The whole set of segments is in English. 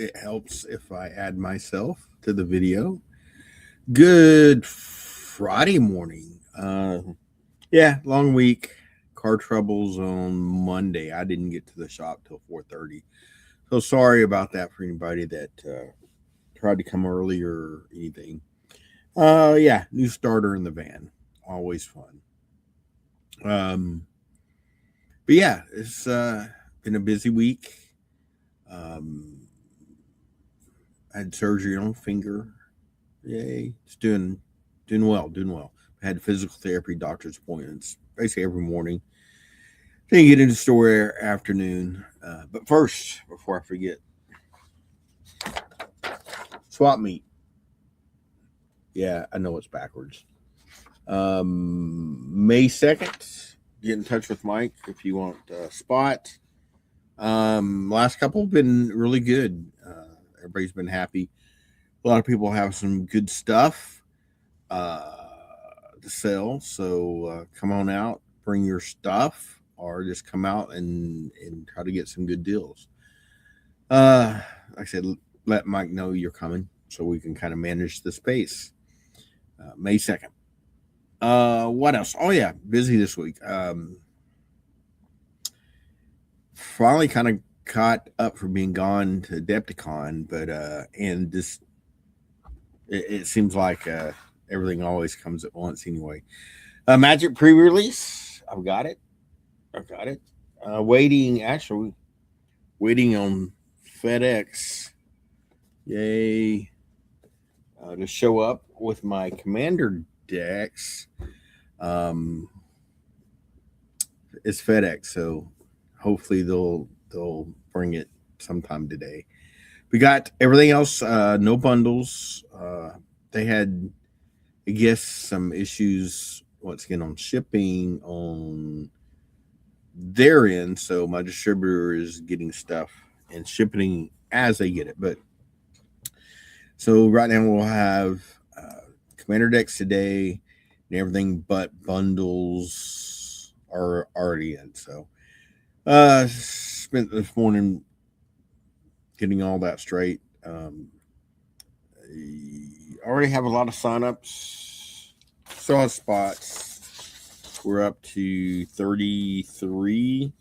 it helps if I add myself to the video. Good Friday morning. Yeah, long week. Car troubles on Monday. I didn't get to the shop till 4:30. So sorry about that for anybody that tried to come early or anything. Yeah, new starter in the van. Always fun. Um, but yeah, it's been a busy week. Um, I had surgery on finger. Yay! It's doing well, doing well. I had physical therapy, doctor's appointments basically every morning. Then get into store afternoon. But first, before I forget, swap meet. Yeah, I know it's backwards. May 2nd, get in touch with Mike if you want a spot. Last couple have been really good. Everybody's been happy. A lot of people have some good stuff uh, to sell. So come on out, bring your stuff, or just come out and try to get some good deals. Like I said, let Mike know you're coming so we can kind of manage the space. May 2nd. What else? Oh, yeah, busy this week. Finally kind of caught up for being gone to Adepticon, but and just it seems like everything always comes at once anyway. Magic pre-release, I've got it. I've got it. Actually waiting on FedEx. Yay! To show up with my commander decks. Um, it's FedEx, so hopefully they'll bring it sometime today. We got everything else. No bundles. They had, I guess, some issues once again on shipping on their end. So my distributor is getting stuff and shipping as they get it. But so right now we'll have commander decks today, and everything but bundles are already in. So spent this morning getting all that straight. I already have a lot of signups. Still have spots. We're up to 33.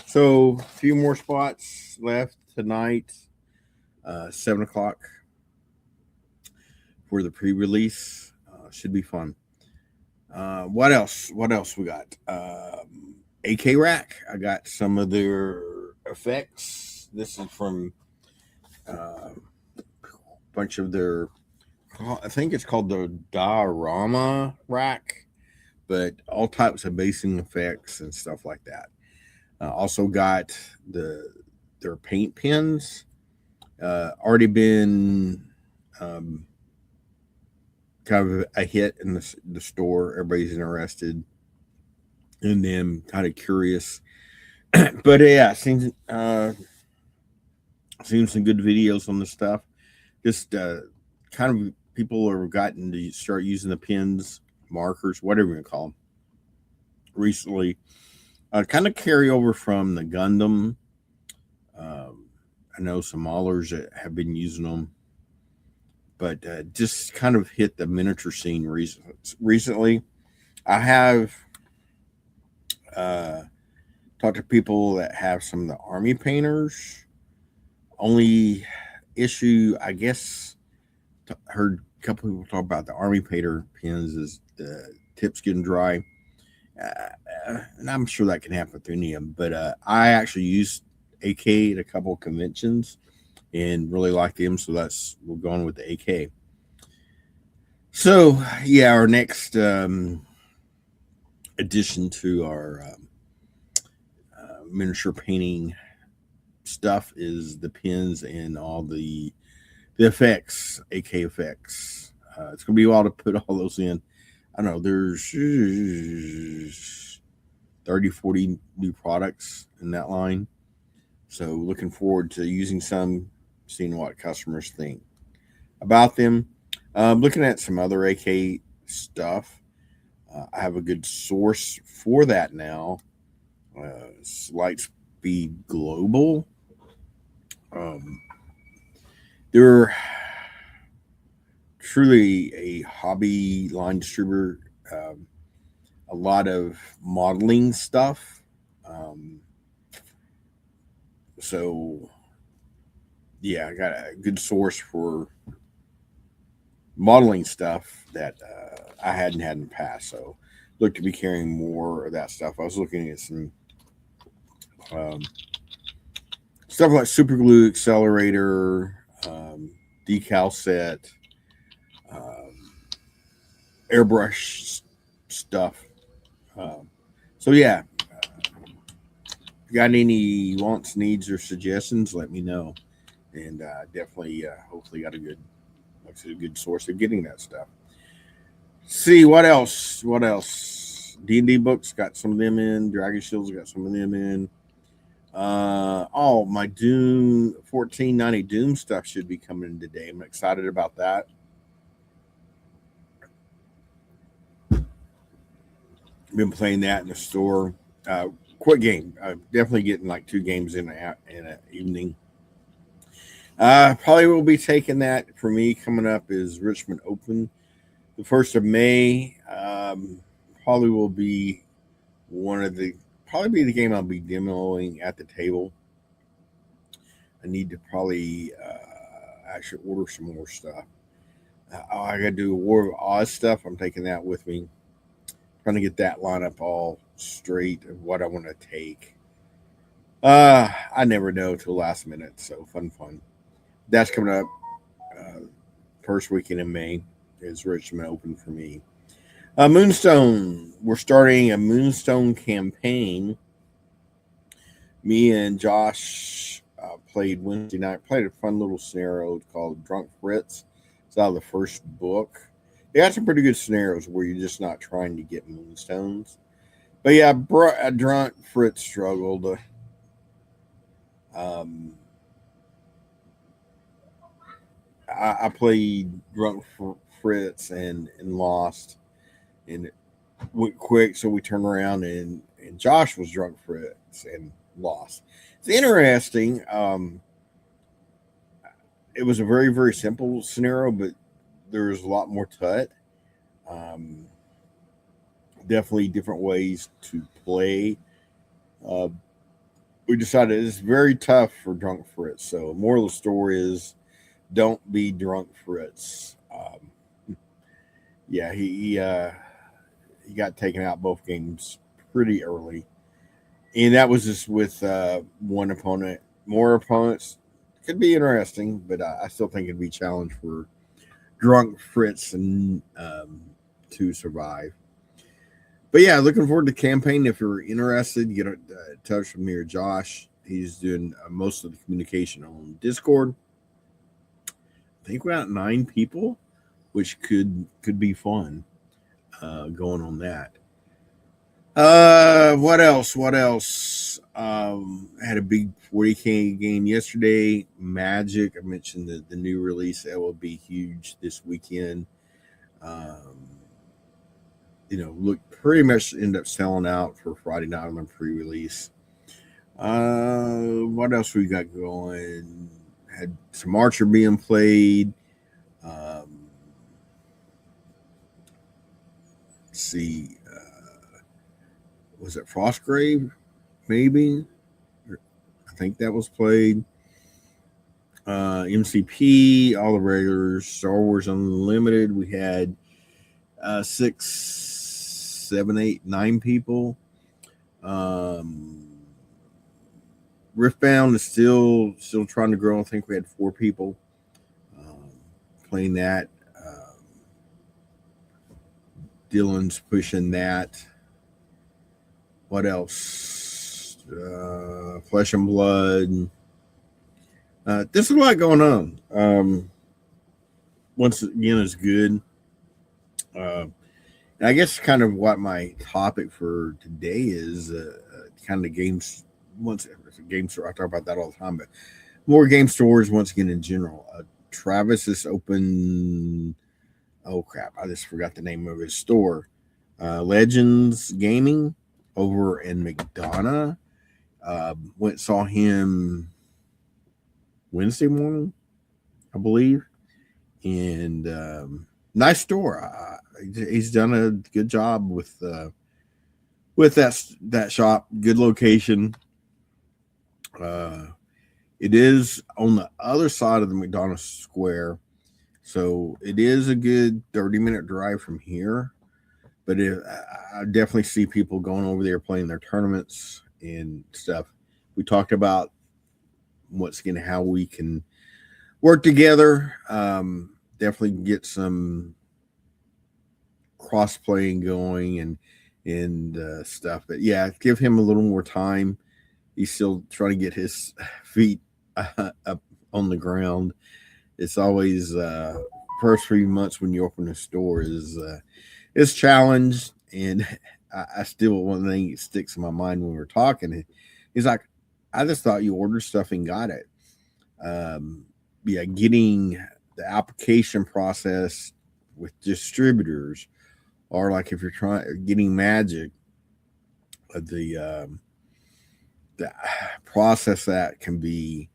So a few more spots left tonight. 7 o'clock for the pre-release. Should be fun. What else? What else we got? AK Rack. I got some of their effects. This is from a bunch of their. I think it's called the Diorama Rack, but all types of basing effects and stuff like that. Also got their paint pens. Already been kind of a hit in the store. Everybody's interested in them, kind of curious. But yeah, seen some good videos on the stuff. Just kind of people have gotten to start using the pens, markers, whatever you call them, recently. Kind of carry over from the Gundam. I know some Maulers that have been using them, but just kind of hit the miniature scene recently. I have talked to people that have some of the army painters. Only issue, I guess, heard a couple people talk about the army painter pens is the tips getting dry. And I'm sure that can happen with any of them, but I actually used AK at a couple of conventions and really liked them, so we're going with the AK. So yeah, our next addition to our miniature painting stuff is the pins and all the effects, AK effects. It's gonna be a while to put all those in. I don't know, there's 30, 40 new products in that line. So looking forward to using some, seeing what customers think about them. Looking at some other AK stuff. I have a good source for that now. Lightspeed Global. Um, They're truly a hobby line distributor. A lot of modeling stuff. Um, so yeah, I got a good source for modeling stuff that I hadn't had in the past. So look to be carrying more of that stuff. I was looking at some um, stuff like super glue, accelerator, decal set, um, airbrush stuff. Um, so yeah, if you got any wants, needs, or suggestions, let me know. And definitely, hopefully, got a good, like I said, a good source of getting that stuff. See what else? What else? D&D books got some of them in. Dragon Shields got some of them in. My Doom 1490 Doom stuff should be coming today. I'm excited about that. Been playing that in the store. Quick game. Definitely getting like 2 games in an evening. Probably will be taking that for me. Coming up is Richmond Open, the 1st of May. Probably will be one of the probably be the game I'll be demoing at the table. I need to probably actually order some more stuff. I got to do War of Oz stuff. I'm taking that with me. Trying to get that lineup all straight of what I want to take. I never know till last minute. So fun. That's coming up. Uh, First weekend in May is Richmond Open for me. Moonstone. We're starting a Moonstone campaign. Me and Josh played Wednesday night. Played a fun little scenario called Drunk Fritz. It's out of the first book. They got some pretty good scenarios where you're just not trying to get moonstones. But yeah, Drunk Fritz struggled. Um, I played Drunk Fritz and lost, and it went quick. So we turned around and Josh was Drunk Fritz and lost. It's interesting. It was a very simple scenario, but there's a lot more to it. Um, Definitely different ways to play. Uh, we decided it's very tough for Drunk Fritz. So, moral of the story is don't be Drunk Fritz. Yeah, he got taken out both games pretty early, and that was just with one opponent. More opponents could be interesting, but I still think it'd be a challenge for Drunk Fritz and to survive. But yeah, looking forward to the campaign. If you're interested, get in touch with me or Josh. He's doing most of the communication on Discord. I think we're at 9 people, which could be fun going on that. What else? What else? I had a big 40K game yesterday. Magic. I mentioned the new release that will be huge this weekend. Um, look, pretty much end up selling out for Friday night on the pre-release. What else we got going? Had some Archer being played. Let's see, was it Frostgrave? Maybe. I think that was played. MCP, all the regulars. Star Wars Unlimited. We had 6, 7, 8, 9 people. Riftbound is still trying to grow. I think we had 4 people playing that. Dylan's pushing that. What else? Flesh and Blood. There's a lot going on. Once again, is good. And I guess kind of what my topic for today is kind of games. Once game store, I talk about that all the time, but more game stores once again in general. Travis is open. Oh crap! I just forgot the name of his store. Legends Gaming over in McDonough. Went saw him Wednesday morning. I believe, and nice store. He's done a good job with that shop. Good location. Uh, it is on the other side of the McDonald's Square, so it is a good 30-minute drive from here. But I definitely see people going over there playing their tournaments and stuff. We talked about once again how we can work together. Definitely get some cross playing going and stuff. But yeah, give him a little more time. He's still trying to get his feet up on the ground. It's always first 3 months when you open a store is challenged, and I still one thing that sticks in my mind when we're talking. He's like, I just thought you ordered stuff and got it. Yeah, getting the application process with distributors, or like if you're trying getting Magic, the process that can be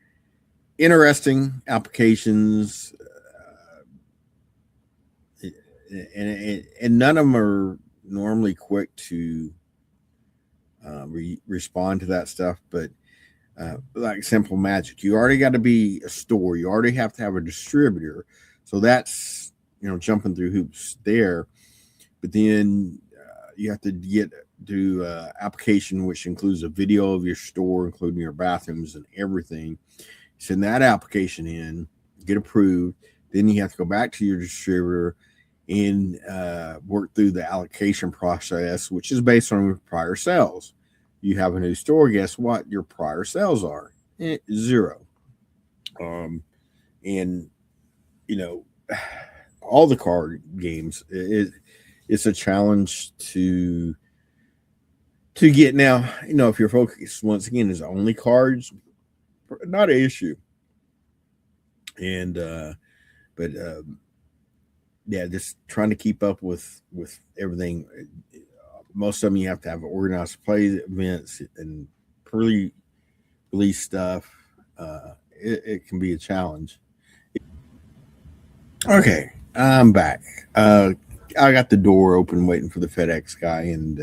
interesting applications, and none of them are normally quick to respond to that stuff. But like simple Magic, you already got to be a store. You already have to have a distributor. So that's jumping through hoops there. But then you have to get do application which includes a video of your store, including your bathrooms and everything. Send that application in, get approved. Then you have to go back to your distributor and work through the allocation process, which is based on your prior sales. You have a new store, guess what? Your prior sales are zero. And you know, all the card games, it's a challenge to get now. If your focus once again is only cards, not an issue. And but yeah, just trying to keep up with everything. Most of them you have to have organized play events and pre-release stuff. It can be a challenge. Okay, I'm back. I got the door open, waiting for the FedEx guy, and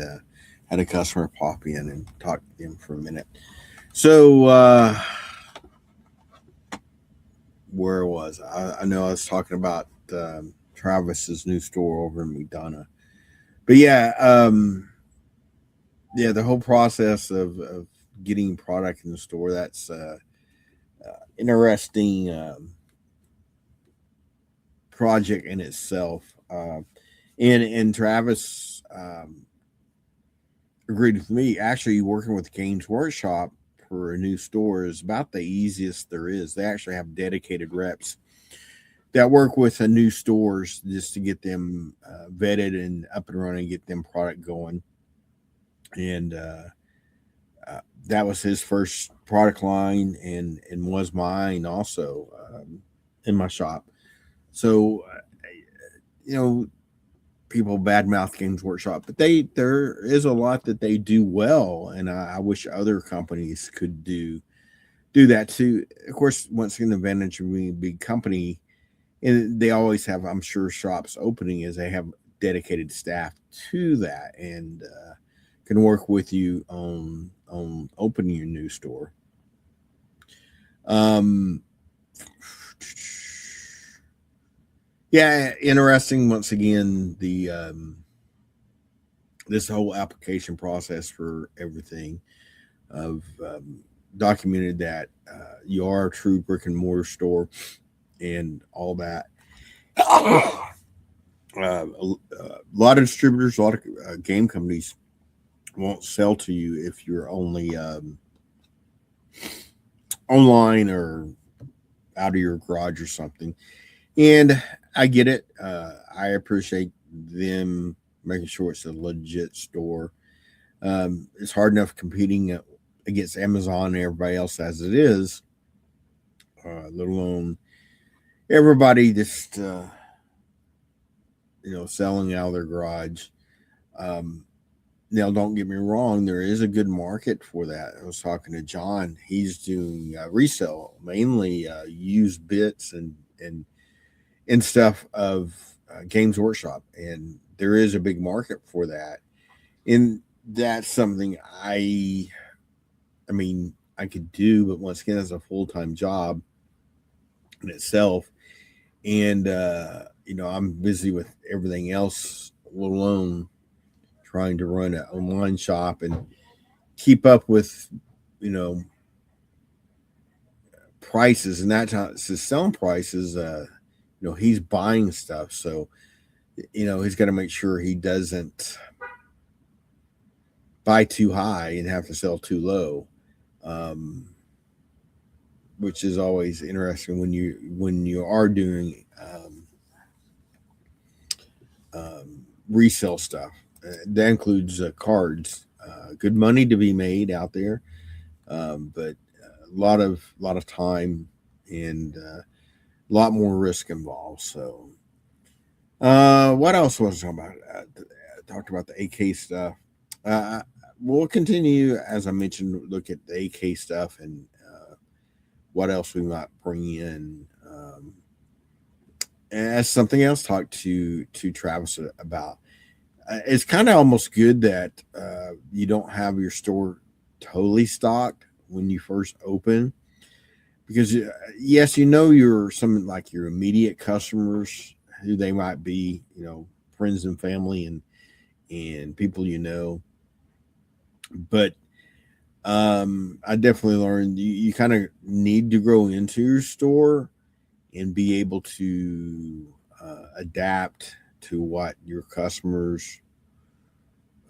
had a customer pop in and talk to him for a minute. So where was I know I was talking about Travis's new store over in McDonough. But yeah, yeah, the whole process of getting product in the store, that's interesting project in itself. And Travis agreed with me. Actually, working with Games Workshop for a new store is about the easiest there is. They actually have dedicated reps that work with a new stores just to get them vetted and up and running, get them product going. And that was his first product line, and was mine also in my shop. So you know, people badmouth Games Workshop, but there is a lot that they do well, and I wish other companies could do that too. Of course, once again, the advantage of being a big company, and they always have, I'm sure, shops opening, is they have dedicated staff to that, and can work with you on opening your new store. Um, yeah, interesting. Once again, the this whole application process for everything of documented that you are a true brick and mortar store and all that. A lot of distributors, a lot of game companies won't sell to you if you're only online or out of your garage or something. And I get it. I appreciate them making sure it's a legit store. It's hard enough competing against Amazon and everybody else as it is, let alone everybody just selling out of their garage. Um, Now, don't get me wrong, there is a good market for that. I was talking to John. He's doing resale, mainly used bits and and stuff of Games Workshop, and there is a big market for that. And that's something I mean, I could do, but once again, as a full time job in itself, and I'm busy with everything else, let alone trying to run an online shop and keep up with you know prices and that time so selling prices. He's buying stuff, so he's got to make sure he doesn't buy too high and have to sell too low. Um, which is always interesting when you are doing resale stuff. That includes cards. Good money to be made out there, but a lot of time and a lot more risk involved. So, what else was I talking about? I talked about the AK stuff. Uh, we'll continue, as I mentioned, look at the AK stuff and what else we might bring in. As something else, talk to Travis about. It's kind of almost good that you don't have your store totally stocked when you first open, because yes, you're some like your immediate customers who they might be, friends and family and people but I definitely learned you kind of need to grow into your store and be able to adapt to what your customers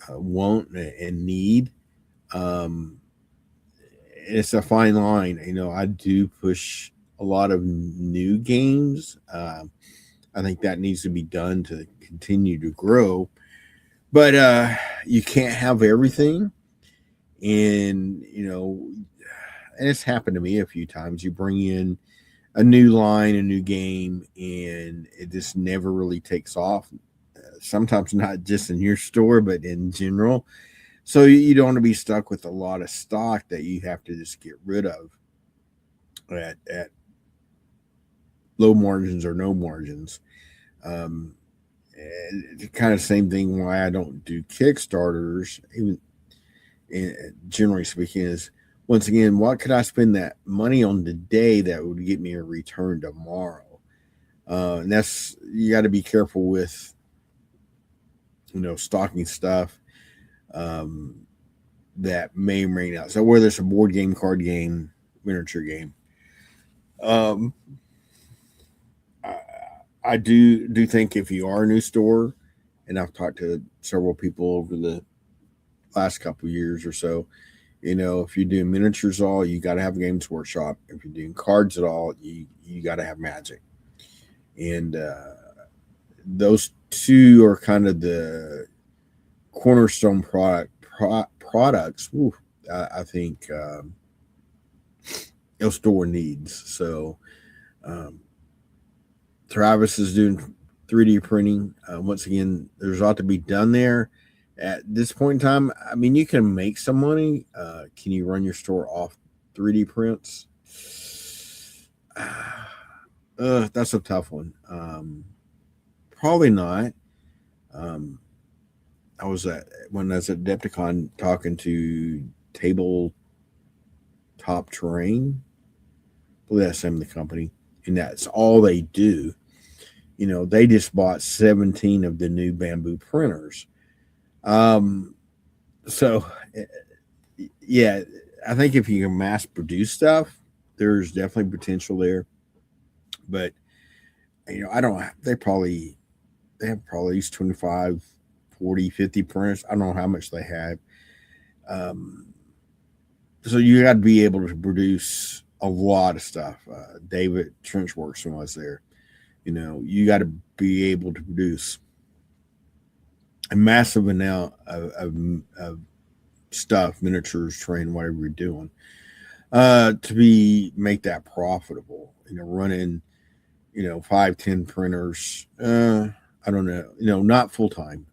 want and need. Um, it's a fine line. I do push a lot of new games. I think that needs to be done to continue to grow, but you can't have everything. And it's happened to me a few times. You bring in a new line, a new game, and it just never really takes off. Sometimes not just in your store, but in general. So you don't want to be stuck with a lot of stock that you have to just get rid of at low margins or no margins. Um, and kind of same thing why I don't do Kickstarters, even generally speaking, is once again, what could I spend that money on today that would get me a return tomorrow? And that's, you got to be careful with, stocking stuff um, that may or may not. So whether it's a board game, card game, miniature game, um, I, I do think if you are a new store, and I've talked to several people over the last couple of years or so, if you're doing miniatures at all, you got to have a Games Workshop. If you're doing cards at all, you got to have Magic. And those two are kind of the cornerstone products. I think your store needs. So um, Travis is doing 3D printing. Once again, there's a lot to be done there. At this point in time, I mean, you can make some money. Can you run your store off 3D prints? That's a tough one. Probably not. Um, when I was at Depticon talking to Tabletop Terrain. I believe that's the name of the company, and that's all they do. They just bought 17 of the new bamboo printers. Um, so yeah, I think if you can mass produce stuff, there's definitely potential there. But I don't. They have probably at least 25, 40, 50 printers. I don't know how much they have. Um, so you got to be able to produce a lot of stuff. David Trenchworks was there. You got to be able to produce a massive amount of stuff, miniatures, terrain, whatever you're doing, to make that profitable. Running 5, 10 printers. I don't know. Not full time.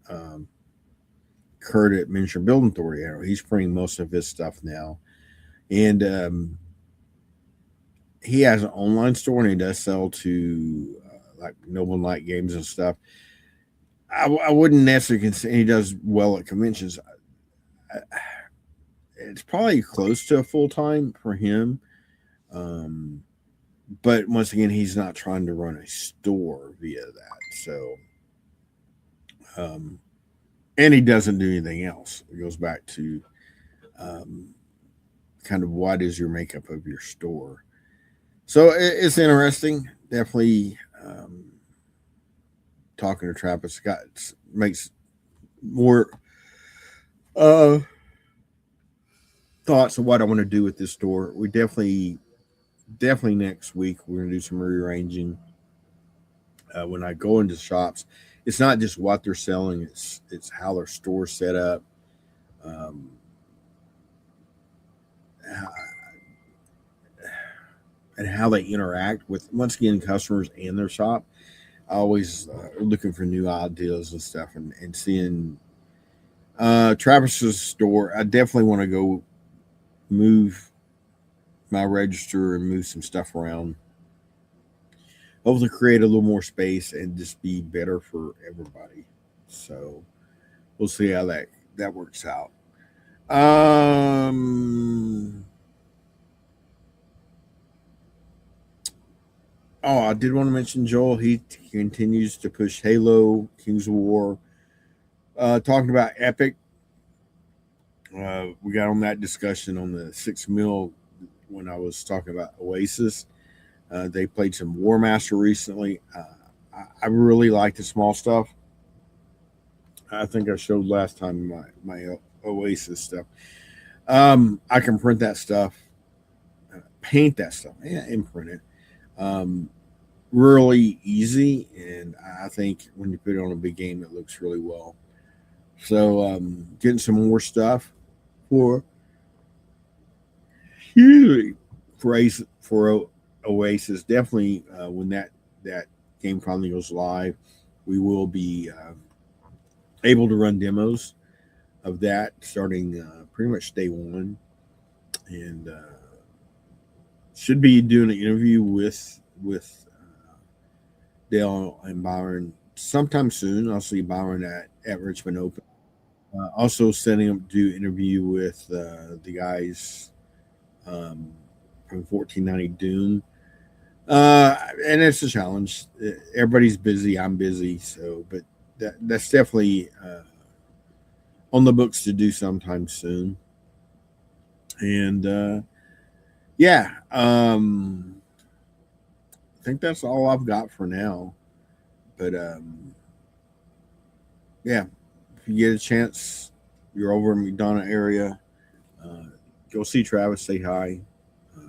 Kurt at Miniature Building Authority, he's printing most of his stuff now, and he has an online store and he does sell to like Noble Night Games and stuff. I wouldn't necessarily consider he does well at conventions. It's probably close to a full time for him. Um, but once again, he's not trying to run a store via that. So, um, and he doesn't do anything else. It goes back to um, kind of what is your makeup of your store. So it's interesting. Definitely talking to Travis Scott makes more uh, thoughts of what I want to do with this store. We definitely next week we're gonna do some rearranging. When I go into shops, it's not just what they're selling; it's how their store set up, um, and how they interact with once again customers and their shop. I always looking for new ideas and stuff, and seeing Travis's store. I definitely want to go move my register and move some stuff around. Hopefully, create a little more space and just be better for everybody. So we'll see how that works out. Um. Oh, I did want to mention Joel. He continues to push Halo, Kings of War. Talking about Epic, we got on that discussion on the 6 mil when I was talking about Oasis. They played some War Master recently. I really like the small stuff. I think I showed last time my Oasis stuff. I can print that stuff, paint that stuff, and print it. Um, Really easy, and I think when you put it on a big game, it looks really well. So getting some more stuff for for Oasis. Definitely when that game finally goes live, we will be able to run demos of that starting pretty much day one, and should be doing an interview with Dale and Byron sometime soon. I'll see Byron at Richmond Open. Also setting up to do interview with the guys um, from 1490 Doom. And it's a challenge. Everybody's busy. I'm busy. So, but that's definitely on the books to do sometime soon. And yeah, I think that's all I've got for now. But yeah, if you get a chance, you're over in McDonough area, uh, go see Travis, say hi.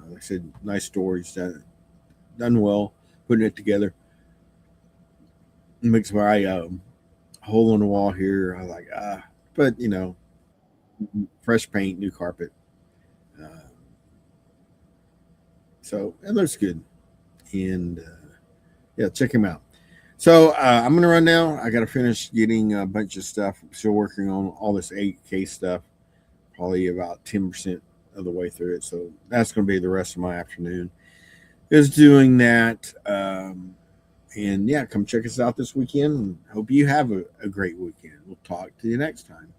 Like I said, nice stories, done well, putting it together. It makes my hole in the wall here. I was like, but fresh paint, new carpet. Uh, so it looks good. And yeah, check him out. So I'm going to run now. I got to finish getting a bunch of stuff. I'm still working on all this 8K stuff, probably about 10% of the way through it. So that's going to be the rest of my afternoon is doing that. And yeah, come check us out this weekend. And hope you have a great weekend. We'll talk to you next time.